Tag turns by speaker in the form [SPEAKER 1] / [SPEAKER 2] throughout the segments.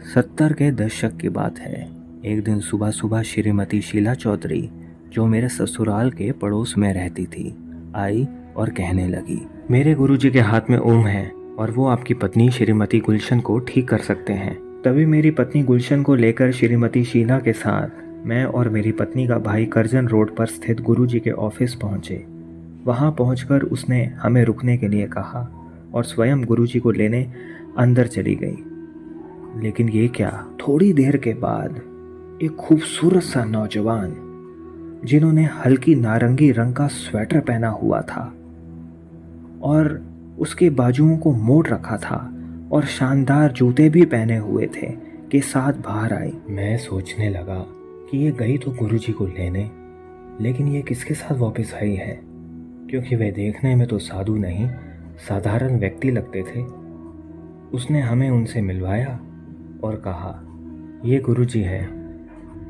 [SPEAKER 1] 70 के दशक की बात है। एक दिन सुबह सुबह श्रीमती शीला चौधरी, जो मेरे ससुराल के पड़ोस में रहती थी, आई और कहने लगी, मेरे गुरुजी के हाथ में ओम है और वो आपकी पत्नी श्रीमती गुलशन को ठीक कर सकते हैं। तभी मेरी पत्नी गुलशन को लेकर श्रीमती शीला के साथ मैं और मेरी पत्नी का भाई करजन रोड पर स्थित गुरुजी के ऑफिस पहुंचे। वहां पहुंचकर उसने हमें रुकने के लिए कहा और स्वयं गुरुजी को लेने अंदर चली गई। लेकिन ये क्या, थोड़ी देर के बाद एक खूबसूरत सा नौजवान, जिन्होंने हल्की नारंगी रंग का स्वेटर पहना हुआ था और उसके बाजुओं को मोड़ रखा था और शानदार जूते भी पहने हुए थे, के साथ बाहर आई। मैं सोचने लगा कि ये गई तो गुरुजी को लेने, लेकिन ये किसके साथ वापस आई है, क्योंकि वे देखने में तो साधु नहीं, साधारण व्यक्ति लगते थे। उसने हमें उनसे मिलवाया और कहा, ये गुरुजी है।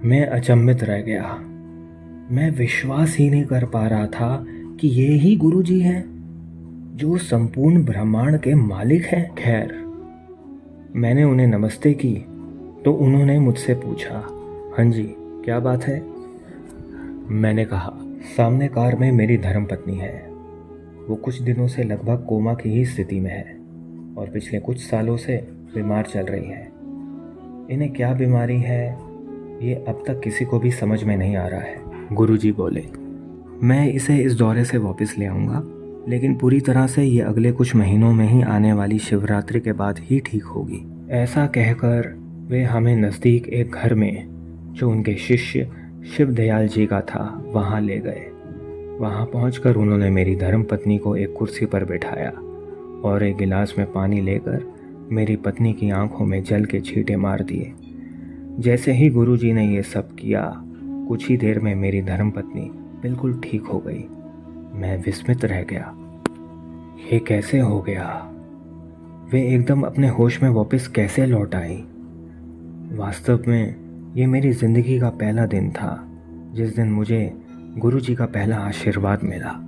[SPEAKER 1] मैं अचंभित रह गया। मैं विश्वास ही नहीं कर पा रहा था कि ये ही गुरुजी हैं जो संपूर्ण ब्रह्मांड के मालिक हैं। खैर, मैंने उन्हें नमस्ते की तो उन्होंने मुझसे पूछा, हाँ जी, क्या बात है? मैंने कहा, सामने कार में मेरी धर्मपत्नी है। वो कुछ दिनों से लगभग कोमा की ही स्थिति में है और पिछले कुछ सालों से बीमार चल रही है। इन्हें क्या बीमारी है, ये अब तक किसी को भी समझ में नहीं आ रहा है। गुरुजी बोले, मैं इसे इस दौरे से वापस ले आऊँगा, लेकिन पूरी तरह से ये अगले कुछ महीनों में ही आने वाली शिवरात्रि के बाद ही ठीक होगी। ऐसा कहकर वे हमें नज़दीक एक घर में, जो उनके शिष्य शिवदयाल जी का था, वहाँ ले गए। वहाँ पहुँचकर उन्होंने मेरी धर्मपत्नी को एक कुर्सी पर बैठाया और एक गिलास में पानी लेकर मेरी पत्नी की आंखों में जल के छींटे मार दिए। जैसे ही गुरुजी ने ये सब किया, कुछ ही देर में मेरी धर्मपत्नी बिल्कुल ठीक हो गई। मैं विस्मित रह गया, ये कैसे हो गया? वे एकदम अपने होश में वापस कैसे लौट आई? वास्तव में ये मेरी ज़िंदगी का पहला दिन था जिस दिन मुझे गुरुजी का पहला आशीर्वाद मिला।